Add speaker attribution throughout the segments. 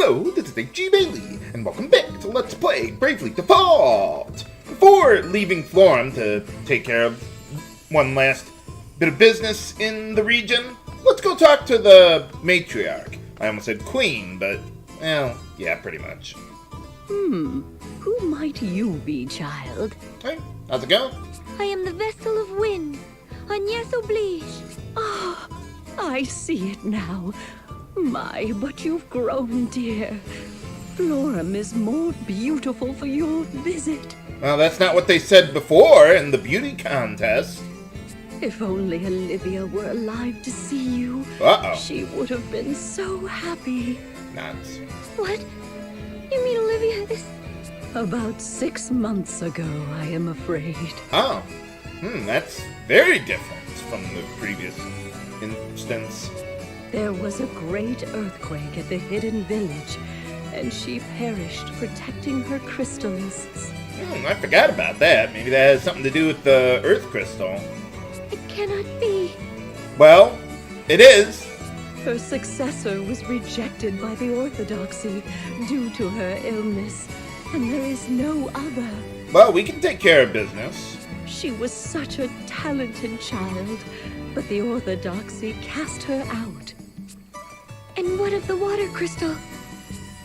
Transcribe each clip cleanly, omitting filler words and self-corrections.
Speaker 1: Hello, this is H.G. Bailey, and welcome back to Let's Play Bravely Default! Before leaving Florum to take care of one last bit of business in the region, let's go talk to the matriarch. I almost said queen, but, well, yeah, pretty much.
Speaker 2: Who might you be, child?
Speaker 1: Hey, how's it going?
Speaker 3: I am the vessel of wind. Agnès oblige.
Speaker 2: Ah, I see it now. My, but you've grown, dear. Florum is more beautiful for your visit.
Speaker 1: Well, that's not what they said before in the beauty contest.
Speaker 2: If only Olivia were alive to see you.
Speaker 1: Uh-oh.
Speaker 2: She would have been so happy.
Speaker 1: Nuts.
Speaker 3: What? You mean Olivia is...
Speaker 2: About 6 months ago, I am afraid.
Speaker 1: Oh. That's very different from the previous instance.
Speaker 2: There was a great earthquake at the hidden village, and she perished protecting her crystallists.
Speaker 1: I forgot about that. Maybe that has something to do with the Earth Crystal.
Speaker 3: It cannot be.
Speaker 1: Well, it is.
Speaker 2: Her successor was rejected by the Orthodoxy due to her illness, and there is no other.
Speaker 1: Well, we can take care of business.
Speaker 2: She was such a talented child, but the Orthodoxy cast her out.
Speaker 3: And what of the water crystal?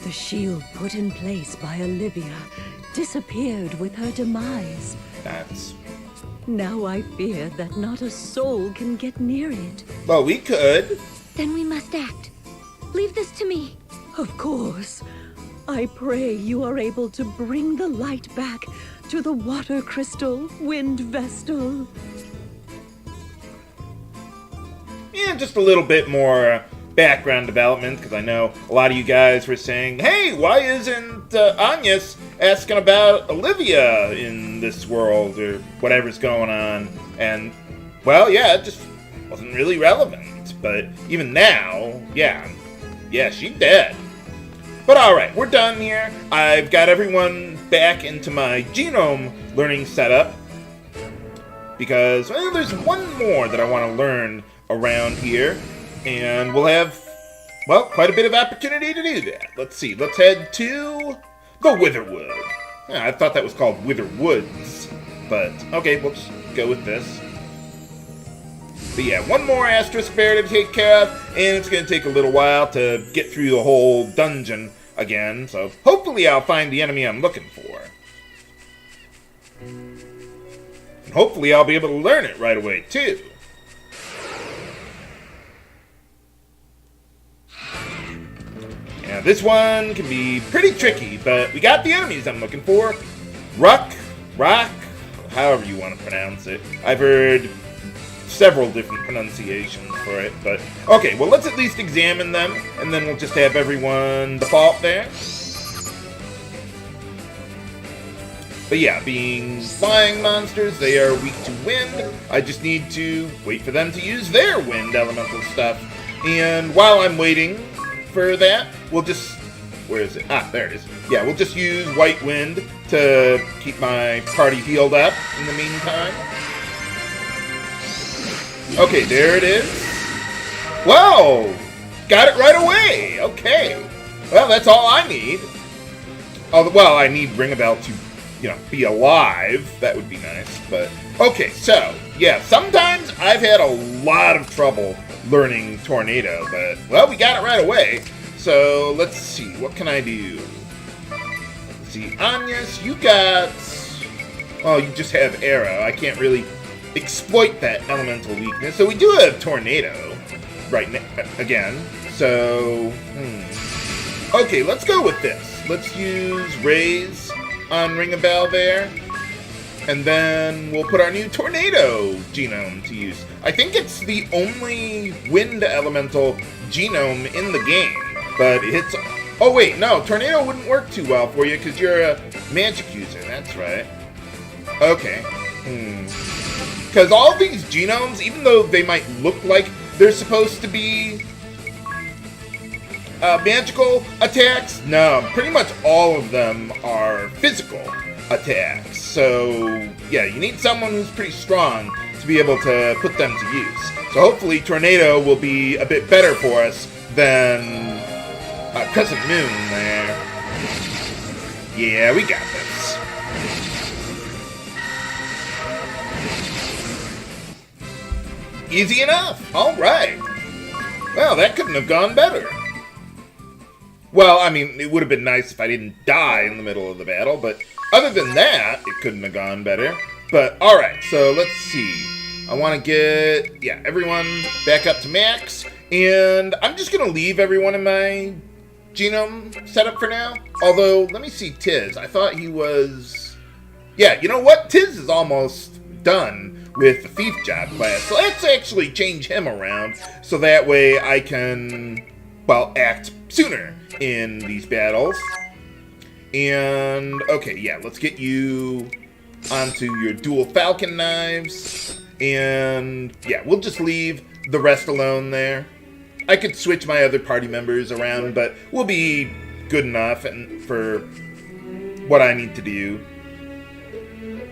Speaker 2: The shield put in place by Olivia disappeared with her demise.
Speaker 1: That's...
Speaker 2: Now I fear that not a soul can get near it.
Speaker 1: Well, we could.
Speaker 3: Then we must act. Leave this to me.
Speaker 2: Of course. I pray you are able to bring the light back to the water crystal wind vestal.
Speaker 1: Yeah, just a little bit more background development, because I know a lot of you guys were saying, hey, why isn't Agnès asking about Olivia in this world, or whatever's going on? And, well, yeah, it just wasn't really relevant. But even now, yeah, she's dead. But alright, we're done here. I've got everyone back into my genome learning setup, because, well, there's one more that I want to learn around here, and we'll have, well, quite a bit of opportunity to do that. Let's see, let's head to the Witherwood. Yeah, I thought that was called Witherwoods, but okay, we'll just go with this. But yeah, one more asterisk bear to take care of, and it's going to take a little while to get through the whole dungeon again, so hopefully I'll find the enemy I'm looking for. And hopefully I'll be able to learn it right away, too. Now, this one can be pretty tricky, but we got the enemies I'm looking for. Rukh, however you want to pronounce it. I've heard several different pronunciations for it, but okay, well, let's at least examine them, and then we'll just have everyone default there. But yeah, being flying monsters, they are weak to wind. I just need to wait for them to use their wind elemental stuff. And while I'm waiting for that, we'll just... Where is it? Ah, there it is. Yeah, we'll just use White Wind to keep my party healed up in the meantime. Okay, there it is. Whoa! Got it right away! Okay. Well, that's all I need. Oh, well, I need Ringabel to, be alive. That would be nice, but... Okay, so, yeah, sometimes I've had a lot of trouble learning Tornado, but, well, we got it right away. So, let's see, what can I do? Let's see, Agnès, you got... Oh, you just have Arrow. I can't really exploit that elemental weakness. So we do have Tornado right now, again. So, okay, let's go with this. Let's use Raise on Ringabel there. And then we'll put our new Tornado genome to use. I think it's the only wind elemental genome in the game, but it hits... Oh wait, no, Tornado wouldn't work too well for you because you're a magic user, that's right. Okay. Because all these genomes, even though they might look like they're supposed to be magical attacks, no, pretty much all of them are physical attacks. So, yeah, you need someone who's pretty strong to be able to put them to use. So hopefully Tornado will be a bit better for us than Crescent Moon there. Yeah, we got this. Easy enough. All right. Well, that couldn't have gone better. Well, I mean, it would have been nice if I didn't die in the middle of the battle, but other than that, it couldn't have gone better. But, alright, so let's see. I want to get, yeah, everyone back up to max, and I'm just going to leave everyone in my genome setup for now. Although, let me see Tiz. I thought he was... Yeah, you know what? Tiz is almost done with the thief job class, so let's actually change him around, so that way I can, well, act sooner in these battles. And, okay, yeah, let's get you onto your dual Falcon knives. And, yeah, we'll just leave the rest alone there. I could switch my other party members around, but we'll be good enough for what I need to do.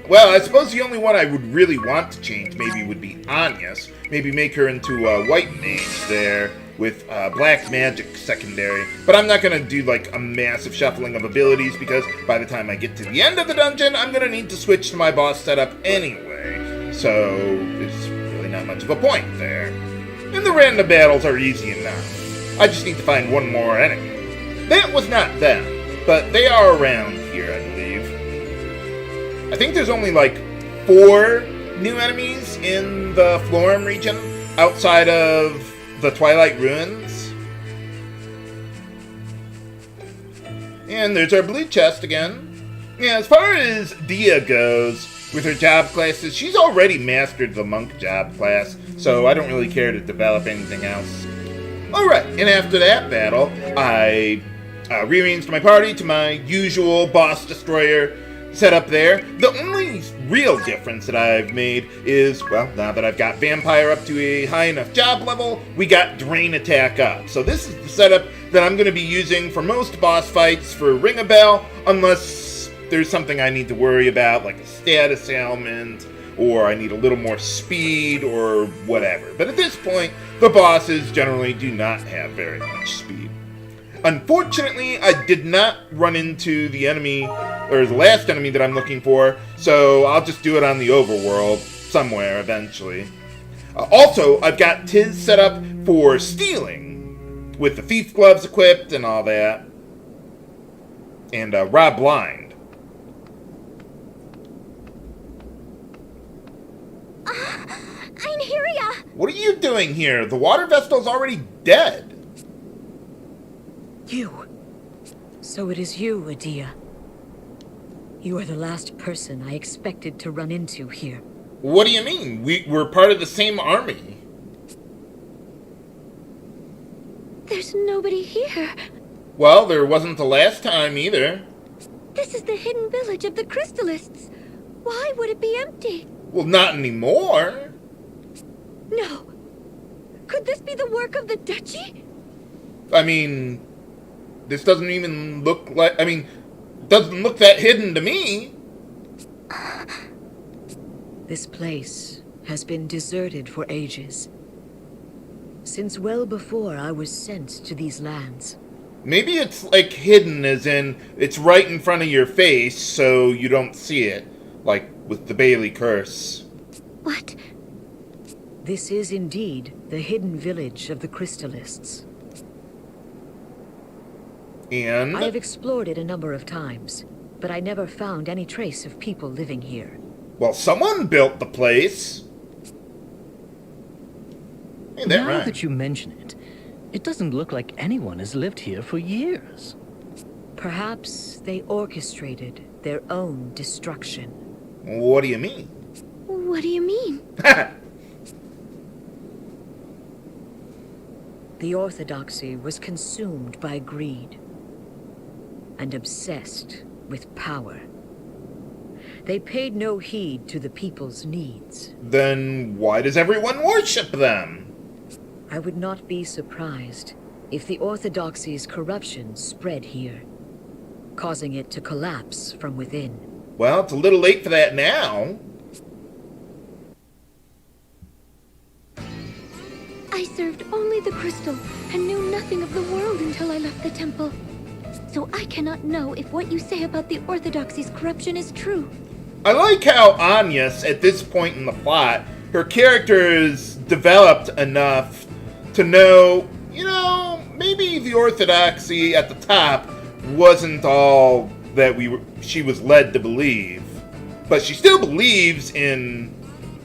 Speaker 1: Well, I suppose the only one I would really want to change maybe would be Agnès. Maybe make her into a white mage there with black magic secondary. But I'm not going to do like a massive shuffling of abilities because by the time I get to the end of the dungeon, I'm going to need to switch to my boss setup anyway. So there's really not much of a point there. And the random battles are easy enough. I just need to find one more enemy. That was not them, but they are around here, I believe. I think there's only like 4 new enemies in the Florum region outside of the Twilight Ruins. And there's our blue chest again. Yeah, as far as Edea goes, with her job classes, she's already mastered the monk job class, so I don't really care to develop anything else. Alright, and after that battle, I rearranged my party to my usual boss destroyer setup there. The only real difference that I've made is, well, now that I've got Vampire up to a high enough job level, we got Drain Attack up. So this is the setup that I'm going to be using for most boss fights for Ringabel, unless there's something I need to worry about, like a status ailment, or I need a little more speed, or whatever. But at this point, the bosses generally do not have very much speed. Unfortunately, I did not run into the enemy, or the last enemy that I'm looking for, so I'll just do it on the overworld somewhere eventually. Also, I've got Tiz set up for stealing, with the thief gloves equipped and all that. And Rob Blind.
Speaker 3: Einheria!
Speaker 1: What are you doing here? The water vestal's already dead.
Speaker 2: You. So it is you, Edea. You are the last person I expected to run into here.
Speaker 1: What do you mean? We're part of the same army.
Speaker 3: There's nobody here.
Speaker 1: Well, there wasn't the last time either.
Speaker 3: This is the hidden village of the Crystallists. Why would it be empty?
Speaker 1: Well, not anymore.
Speaker 3: No. Could this be the work of the Duchy?
Speaker 1: I mean, this doesn't even look like... I mean, doesn't look that hidden to me.
Speaker 2: This place has been deserted for ages. Since well before I was sent to these lands.
Speaker 1: Maybe it's like hidden as in it's right in front of your face so you don't see it. Like with the Bailey curse.
Speaker 3: What?
Speaker 2: This is indeed the hidden village of the Crystallists.
Speaker 1: And?
Speaker 2: I have explored it a number of times, but I never found any trace of people living here.
Speaker 1: Well, someone built the place. Ain't that
Speaker 4: Now
Speaker 1: right?
Speaker 4: that you mention it, it doesn't look like anyone has lived here for years.
Speaker 2: Perhaps they orchestrated their own destruction.
Speaker 1: What do you mean?
Speaker 3: What do you mean?
Speaker 2: The Orthodoxy was consumed by greed and obsessed with power. They paid no heed to the people's needs.
Speaker 1: Then why does everyone worship them?
Speaker 2: I would not be surprised if the Orthodoxy's corruption spread here, causing it to collapse from within.
Speaker 1: Well, it's a little late for that now.
Speaker 3: I served only the crystal and knew nothing of the world until I left the temple. So I cannot know if what you say about the Orthodoxy's corruption is true.
Speaker 1: I like how Agnès, at this point in the plot, her character is developed enough to know, maybe the Orthodoxy at the top wasn't all that she was led to believe. But she still believes in,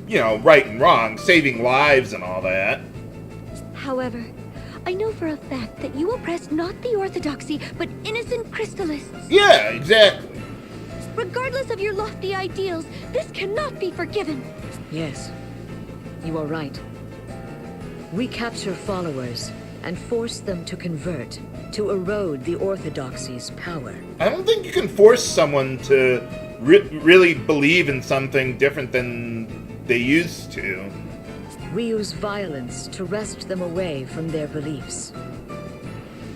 Speaker 1: right and wrong, saving lives and all that.
Speaker 3: However, I know for a fact that you oppressed not the Orthodoxy, but innocent crystallists.
Speaker 1: Yeah, exactly.
Speaker 3: Regardless of your lofty ideals, this cannot be forgiven.
Speaker 2: Yes, you are right. We capture followers and force them to convert, to erode the Orthodoxy's power.
Speaker 1: I don't think you can force someone to really believe in something different than they used to.
Speaker 2: We use violence to wrest them away from their beliefs.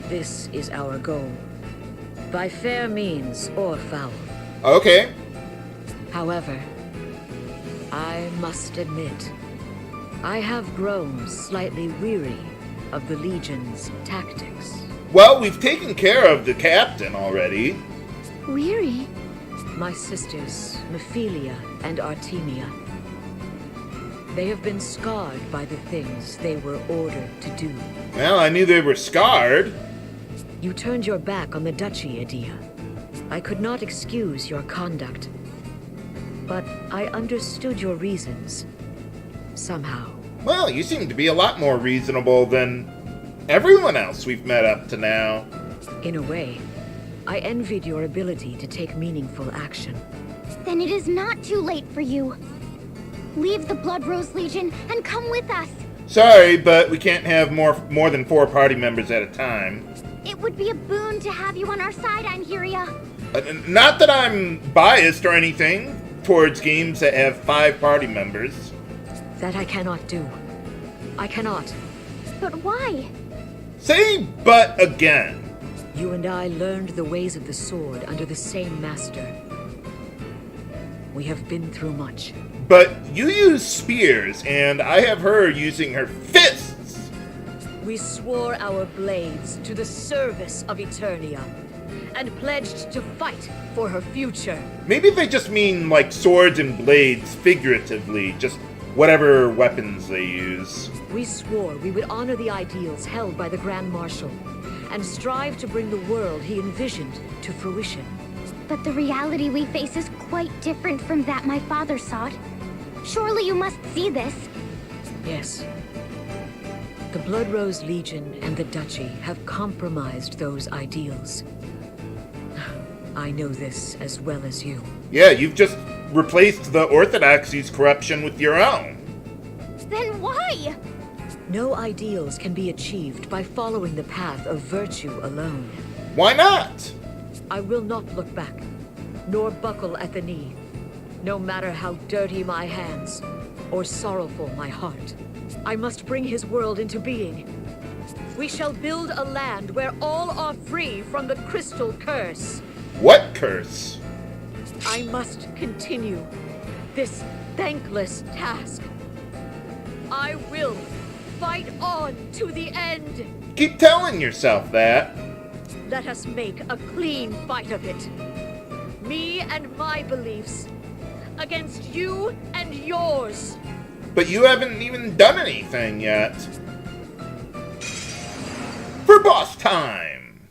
Speaker 2: This is our goal, by fair means or foul.
Speaker 1: Okay.
Speaker 2: However, I must admit, I have grown slightly weary of the Legion's tactics.
Speaker 1: Well, we've taken care of the captain already.
Speaker 3: Weary?
Speaker 2: My sisters, Mephilia and Artemia. They have been scarred by the things they were ordered to do.
Speaker 1: Well, I knew they were scarred.
Speaker 2: You turned your back on the duchy, Edea. I could not excuse your conduct, but I understood your reasons. Somehow.
Speaker 1: Well, you seem to be a lot more reasonable than everyone else we've met up to now.
Speaker 2: In a way, I envied your ability to take meaningful action.
Speaker 3: Then it is not too late for you. Leave the Blood Rose Legion and come with us.
Speaker 1: Sorry, but we can't have more than 4 party members at a time.
Speaker 3: It would be a boon to have you on our side, Einheria.
Speaker 1: Not that I'm biased or anything towards games that have 5 party members.
Speaker 2: That I cannot do. I cannot.
Speaker 3: But why?
Speaker 1: Say but again.
Speaker 2: You and I learned the ways of the sword under the same master. We have been through much.
Speaker 1: But you use spears, and I have her using her fists.
Speaker 2: We swore our blades to the service of Eternia, and pledged to fight for her future.
Speaker 1: Maybe they just mean like swords and blades figuratively, just whatever weapons they use.
Speaker 2: We swore we would honor the ideals held by the Grand Marshal, and strive to bring the world he envisioned to fruition.
Speaker 3: But the reality we face is quite different from that my father sought. Surely you must see this.
Speaker 2: Yes. The Blood Rose Legion and the Duchy have compromised those ideals. I know this as well as you.
Speaker 1: Yeah, you've just replaced the Orthodoxy's corruption with your own.
Speaker 3: Then why?
Speaker 2: No ideals can be achieved by following the path of virtue alone.
Speaker 1: Why not?
Speaker 2: I will not look back, nor buckle at the knee, no matter how dirty my hands or sorrowful my heart. I must bring his world into being. We shall build a land where all are free from the crystal curse.
Speaker 1: What curse?
Speaker 2: I must continue this thankless task. I will fight on to the end.
Speaker 1: Keep telling yourself that.
Speaker 2: Let us make a clean fight of it. Me and my beliefs against you and yours.
Speaker 1: But you haven't even done anything yet. For boss time!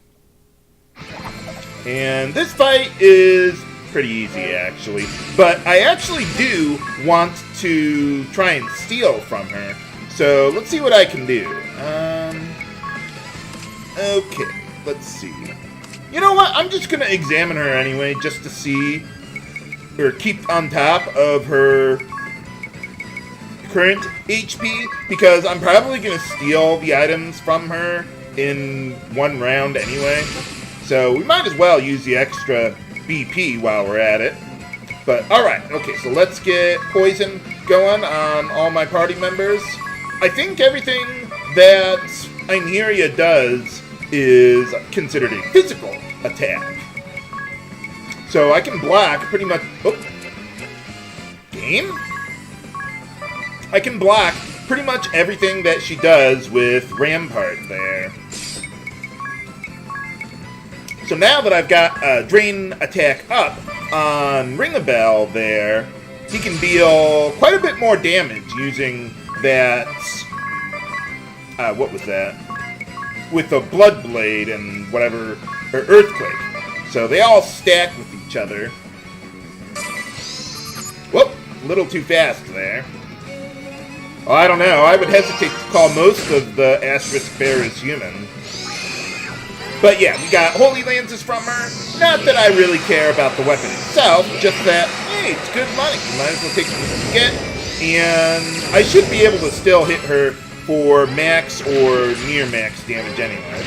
Speaker 1: And this fight is pretty easy, actually. But I actually do want to try and steal from her. So let's see what I can do. Okay, let's see. You know what? I'm just going to examine her anyway, just to see, or keep on top of her current HP, because I'm probably going to steal the items from her in one round anyway. So we might as well use the extra BP while we're at it. But, alright, okay, so let's get poison going on all my party members. I think everything that Einheria does is considered a physical attack. So I can block pretty much... Oh. Game? I can block pretty much everything that she does with Rampart there. So now that I've got Drain Attack up on Ringabel there, he can deal quite a bit more damage using that... what was that? With the Blood Blade and whatever... or Earthquake. So they all stack with each other. Whoop! A little too fast there. Well, I don't know. I would hesitate to call most of the Asterisk Bearers human. But yeah, we got Holy Lances from her. Not that I really care about the weapon itself, just that, hey, it's good money. You might as well take what you get. And I should be able to still hit her for max or near max damage anyway.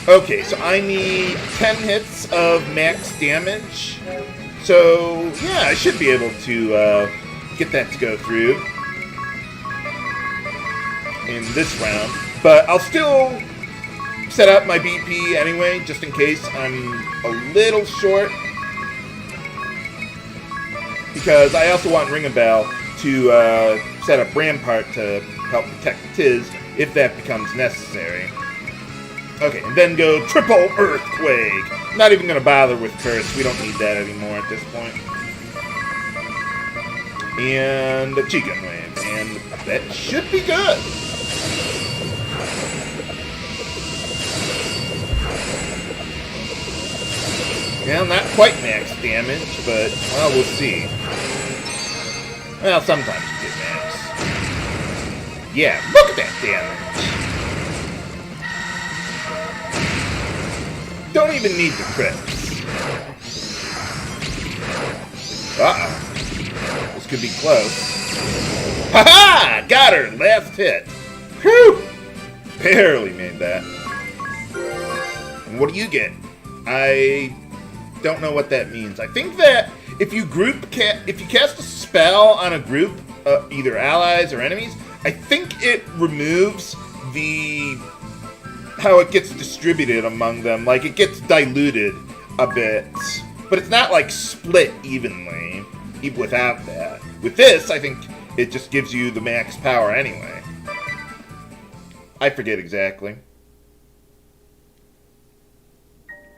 Speaker 1: Okay, so I need 10 hits of max damage. So, yeah, I should be able to get that to go through in this round. But I'll still set up my BP anyway, just in case I'm a little short. Because I also want Ringabel to set up Rampart to help protect Tiz if that becomes necessary. Okay, and then go triple Earthquake. Not even going to bother with Curse. We don't need that anymore at this point. And a Chicken Wave. And that should be good. Well, not quite max damage, but, well, we'll see. Well, sometimes you get max. Yeah, look at that damage. Don't even need the crits. Uh-oh. This could be close. Ha-ha! Got her! Last hit. Whew! Barely made that. And what do you get? I don't know what that means. I think that if you cast a spell on a group, either allies or enemies, I think it removes how it gets distributed among them. Like, it gets diluted a bit. But it's not, like, split evenly, even without that. With this, I think it just gives you the max power anyway. I forget exactly.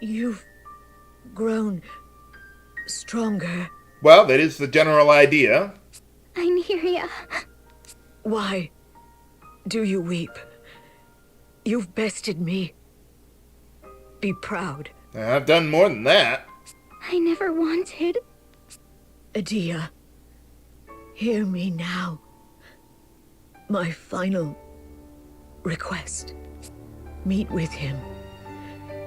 Speaker 2: You've grown stronger.
Speaker 1: Well, that is the general idea.
Speaker 3: Einheria.
Speaker 2: Why do you weep? You've bested me. Be proud.
Speaker 1: I've done more than that.
Speaker 3: I never wanted.
Speaker 2: Edea, hear me now. My final request. Meet with him.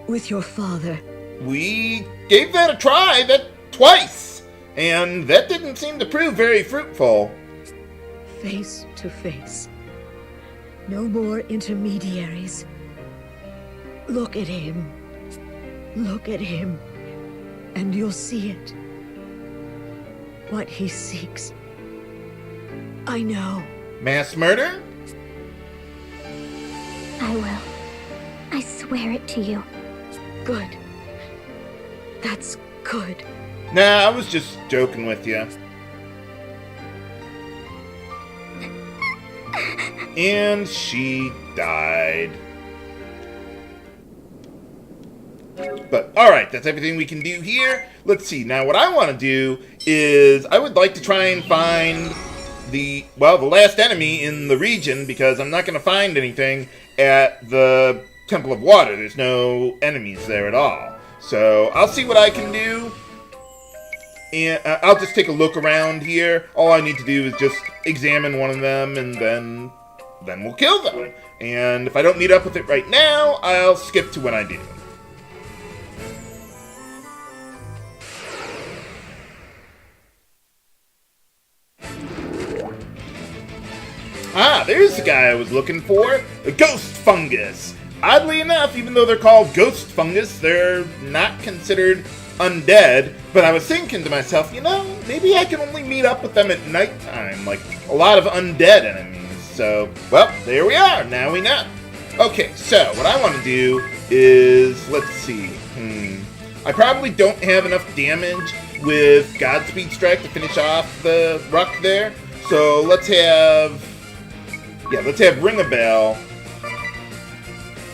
Speaker 2: With your father.
Speaker 1: We gave that a try, twice, and that didn't seem to prove very fruitful.
Speaker 2: Face to face. No more intermediaries. Look at him. Look at him, and you'll see it. What he seeks. I know.
Speaker 1: Mass murder?
Speaker 3: I will. I swear it to you.
Speaker 2: Good. That's good.
Speaker 1: Nah, I was just joking with you. And she died. But, alright, that's everything we can do here. Let's see, now what I want to do is, I would like to try and find the last enemy in the region, because I'm not going to find anything at the Temple of Water. There's no enemies there at all. So, I'll see what I can do. And I'll just take a look around here. All I need to do is just examine one of them, and then we'll kill them. And if I don't meet up with it right now, I'll skip to when I do. Ah, there's the guy I was looking for. The Ghost Fungus. Oddly enough, even though they're called Ghost Fungus, they're not considered undead. But I was thinking to myself, maybe I can only meet up with them at nighttime, like a lot of undead enemies. So, well, there we are. Now we know. Okay, so what I want to do is, let's see. I probably don't have enough damage with Godspeed Strike to finish off the Rukh there. So let's have Ringabel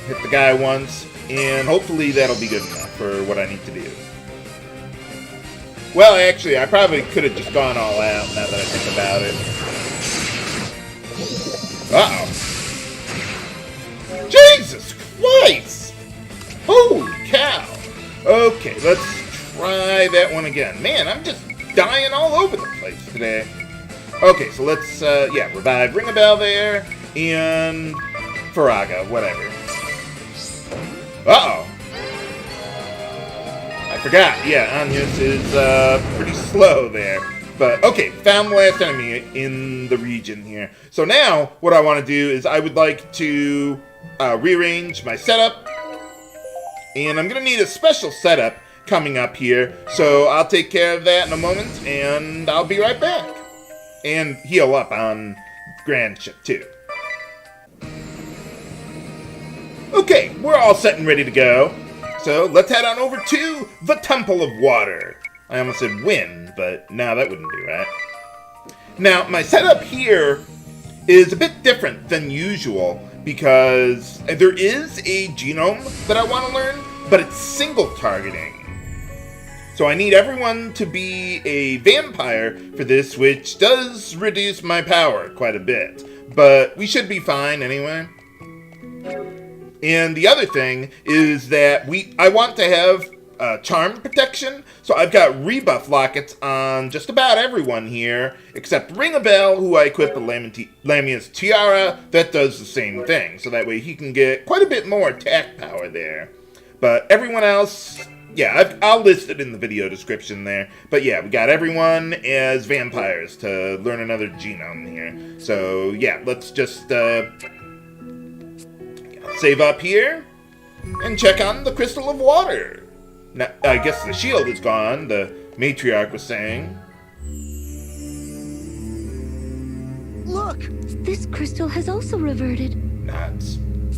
Speaker 1: hit the guy once, and hopefully that'll be good enough for what I need to do. Well, actually, I probably could have just gone all out now that I think about it. Uh-oh. Jesus Christ! Holy cow! Okay, let's try that one again. Man, I'm just dying all over the place today. Okay, so let's, revive Ringabel there, and Faraga, whatever. Uh-oh. I forgot, yeah, Agnès is, pretty slow there. But, okay, found the last enemy in the region here. So now, what I want to do is I would like to rearrange my setup. And I'm going to need a special setup coming up here. So I'll take care of that in a moment, and I'll be right back. And heal up on Grand Ship, too. Okay, we're all set and ready to go. So let's head on over to the Temple of Water. I almost said win, but no, that wouldn't be right. Now, my setup here is a bit different than usual because there is a genome that I want to learn, but it's single targeting. So I need everyone to be a vampire for this, which does reduce my power quite a bit. But we should be fine anyway. And the other thing is that I want to have charm protection, so I've got rebuff lockets on just about everyone here, except Ringabel, who I equip the Lamia's tiara, that does the same thing, so that way he can get quite a bit more attack power there. But everyone else, yeah, I'll list it in the video description there, but yeah, we got everyone as vampires to learn another genome here. So yeah, let's just save up here and check on the Crystal of Water. Now, I guess the shield is gone, the matriarch was saying.
Speaker 3: Look! This crystal has also reverted.
Speaker 1: Nuts.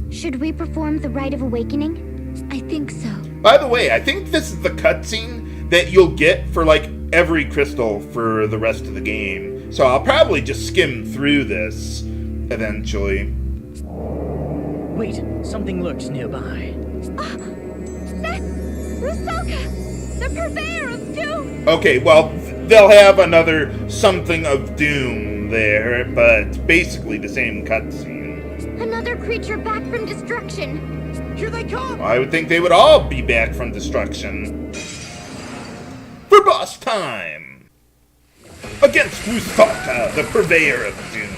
Speaker 3: Should we perform the Rite of Awakening? I think so.
Speaker 1: By the way, I think this is the cutscene that you'll get for, like, every crystal for the rest of the game. So I'll probably just skim through this eventually.
Speaker 4: Wait, something lurks nearby.
Speaker 3: That's Rusalka, the purveyor of doom!
Speaker 1: Okay, well, they'll have another something of doom there, but basically the same cutscene.
Speaker 3: Another creature back from destruction. Here they come!
Speaker 1: I would think they would all be back from destruction. For boss time! Against Rusalka, the purveyor of doom.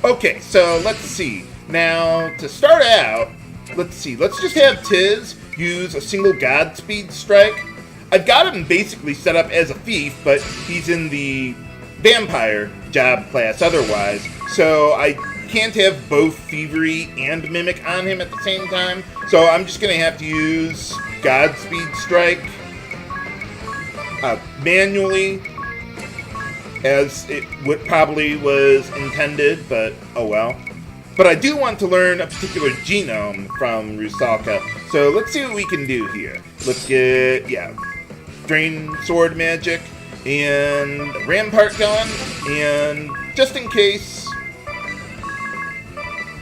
Speaker 1: Okay, so let's see. Now, to start out, let's just have Tiz use a single Godspeed strike. I've got him basically set up as a thief, but he's in the vampire job class otherwise, so I can't have both thievery and mimic on him at the same time, so I'm just going to have to use Godspeed strike manually, as it probably was intended, but oh well. But I do want to learn a particular genome from Rusalka, so let's see what we can do here. Let's get, Drain Sword Magic, and Rampart going, and just in case,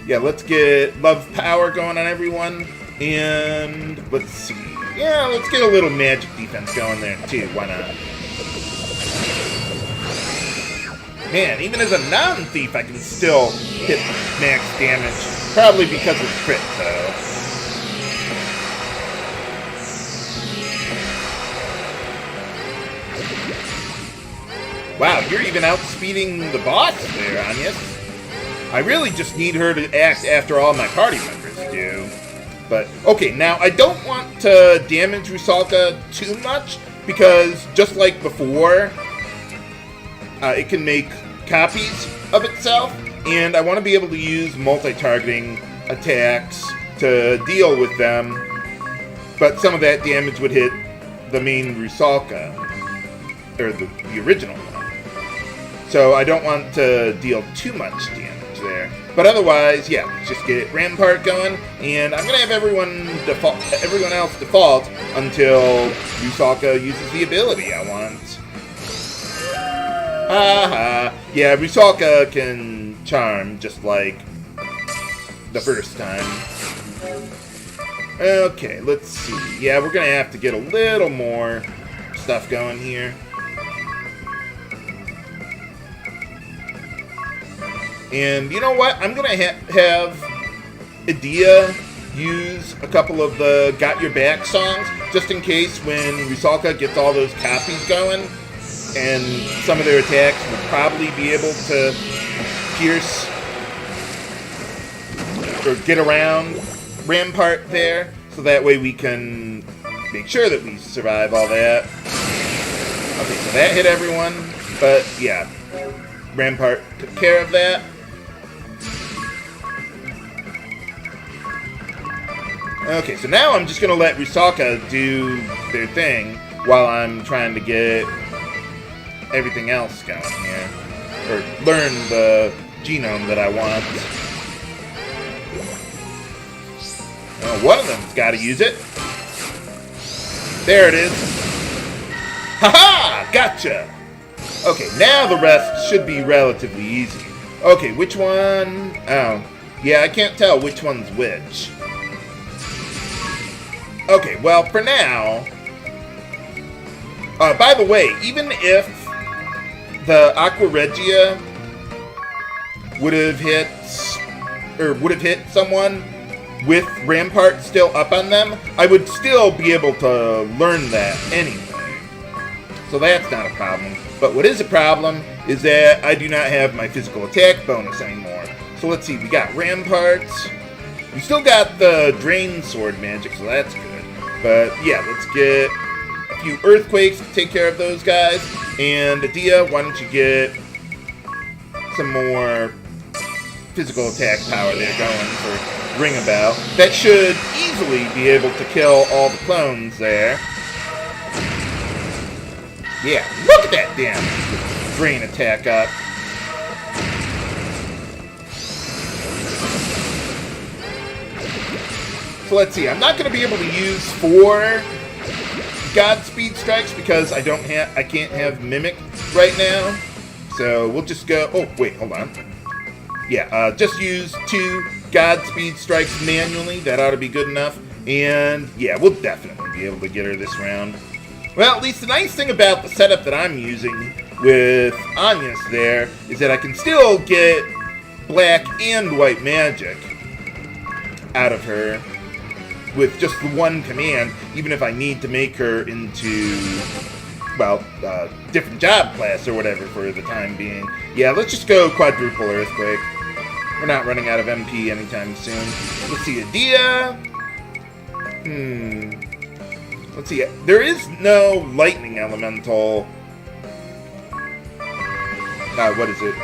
Speaker 1: let's get Love Power going on everyone, and let's see. Yeah, let's get a little magic defense going there too, why not? Man, even as a non-thief, I can still hit max damage. Probably because of crit, though. Wow, you're even outspeeding the boss there, Agnès. I really just need her to act after all my party members do. But, okay, now I don't want to damage Rusalka too much, because just like before, it can make copies of itself, and I want to be able to use multi-targeting attacks to deal with them, but some of that damage would hit the main Rusalka, or the original one. So I don't want to deal too much damage there. But otherwise, let's just get Rampart going, and I'm going to have everyone else default until Rusalka uses the ability I want. Yeah, Rusalka can charm just like the first time. Okay, let's see. Yeah, we're gonna have to get a little more stuff going here. And you know what? I'm gonna have Edea use a couple of the Got Your Back songs, just in case when Rusalka gets all those copies going, and some of their attacks will probably be able to pierce or get around Rampart there, so that way we can make sure that we survive all that. Okay, so that hit everyone, but yeah, Rampart took care of that. Okay, so now I'm just going to let Rusalka do their thing while I'm trying to get everything else going here. Or learn the genome that I want. Oh, one of them's got to use it. There it is. Haha! Gotcha! Okay, now the rest should be relatively easy. Okay, which one? Oh, yeah, I can't tell which one's which. Okay, well, for now... by the way, even if the Aqua Regia would have hit someone with Rampart still up on them, I would still be able to learn that anyway. So that's not a problem. But what is a problem is that I do not have my physical attack bonus anymore. So let's see, we got Ramparts. We still got the Drain Sword magic, so that's good. But yeah, let's get a few Earthquakes to take care of those guys. And Edea, why don't you get some more physical attack power there going for Ringabel. That should easily be able to kill all the clones there. Yeah, look at that damage with Drain attack up. So let's see, I'm not going to be able to use 4 Godspeed strikes because I can't have Mimic right now. So we'll just go, oh wait, hold on. Yeah, just use 2 Godspeed strikes manually, that ought to be good enough. And yeah, we'll definitely be able to get her this round. Well, at least the nice thing about the setup that I'm using with Agnès there is that I can still get black and white magic out of her with just the one command, even if I need to make her into, well, different job class or whatever for the time being. Yeah, let's just go quadruple Earthquake. We're not running out of MP anytime soon. Let's see, Edea. Let's see, there is no Lightning Elemental. What is it?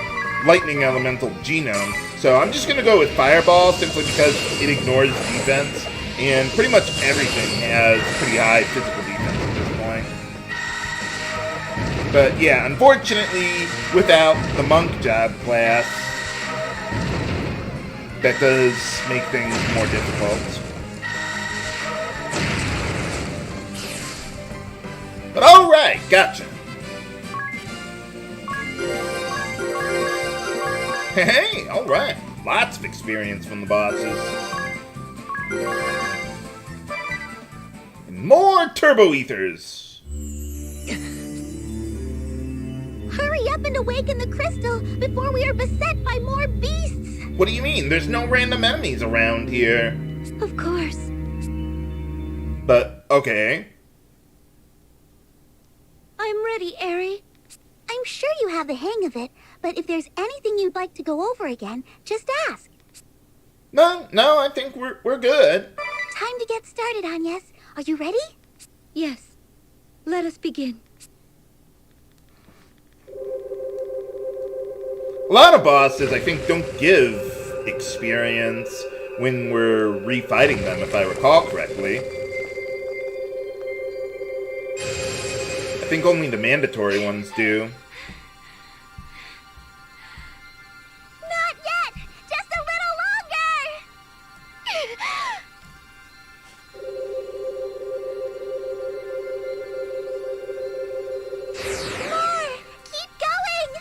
Speaker 1: Lightning Elemental Genome. So I'm just going to go with Fireball simply because it ignores defense. And pretty much everything has pretty high physical defense at this point. But yeah, unfortunately, without the Monk job class, that does make things more difficult. But alright, gotcha. Hey, alright. Lots of experience from the bosses. And more Turbo Ethers.
Speaker 3: Hurry up and awaken the crystal before we are beset by more beasts.
Speaker 1: What do you mean? There's no random enemies around here.
Speaker 3: Of course.
Speaker 1: But, okay.
Speaker 3: I'm ready, Aerie. I'm sure you have the hang of it, but if there's anything you'd like to go over again, just ask.
Speaker 1: No, I think we're good.
Speaker 3: Time to get started, Agnès. Are you ready?
Speaker 2: Yes. Let us begin.
Speaker 1: A lot of bosses, I think, don't give experience when we're refighting them, if I recall correctly. I think only the mandatory ones do.
Speaker 3: Not yet! Just a little longer! More! Keep going!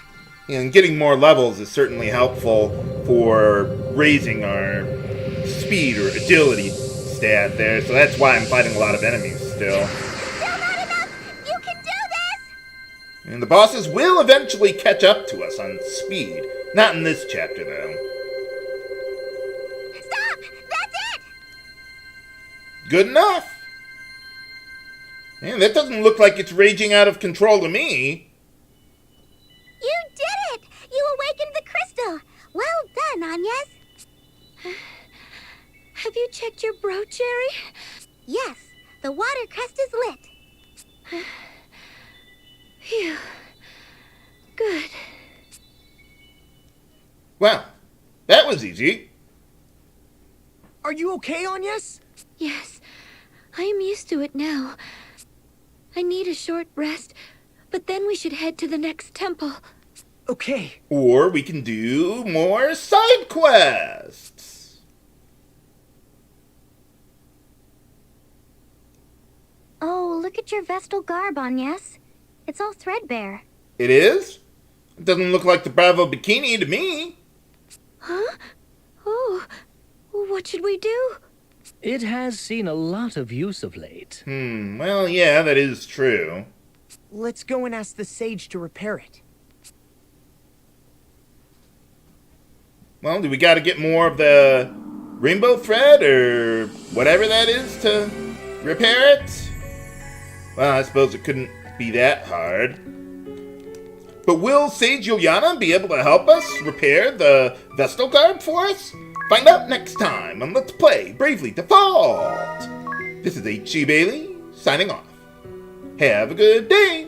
Speaker 1: And getting more levels is certainly helpful for raising our speed or agility stat there, so that's why I'm fighting a lot of enemies still.
Speaker 3: Still not enough! You can do this!
Speaker 1: And the bosses will eventually catch up to us on speed. Not in this chapter, though.
Speaker 3: Stop! That's it!
Speaker 1: Good enough! Man, that doesn't look like it's raging out of control to me.
Speaker 3: You did it! You awakened the crystal! Well done, Agnès.
Speaker 2: Have you checked your brooch, Jerry?
Speaker 3: Yes, the water crest is lit.
Speaker 2: Phew. Good.
Speaker 1: Well, that was easy.
Speaker 5: Are you okay, Agnès?
Speaker 2: Yes, I am used to it now. I need a short rest, but then we should head to the next temple.
Speaker 5: Okay.
Speaker 1: Or we can do more side quests.
Speaker 3: Oh, look at your Vestal garb, Agnès. It's all threadbare.
Speaker 1: It is? It doesn't look like the Bravo bikini to me.
Speaker 2: Huh? Oh, what should we do?
Speaker 4: It has seen a lot of use of late.
Speaker 1: Well, yeah, that is true.
Speaker 5: Let's go and ask the sage to repair it.
Speaker 1: Well, do we gotta get more of the rainbow thread or whatever that is to repair it? Well, I suppose it couldn't be that hard. But will Sage Juliana be able to help us repair the Vestal Garb for us? Find out next time on Let's Play Bravely Default. This is H.C. Bailey, signing off. Have a good day.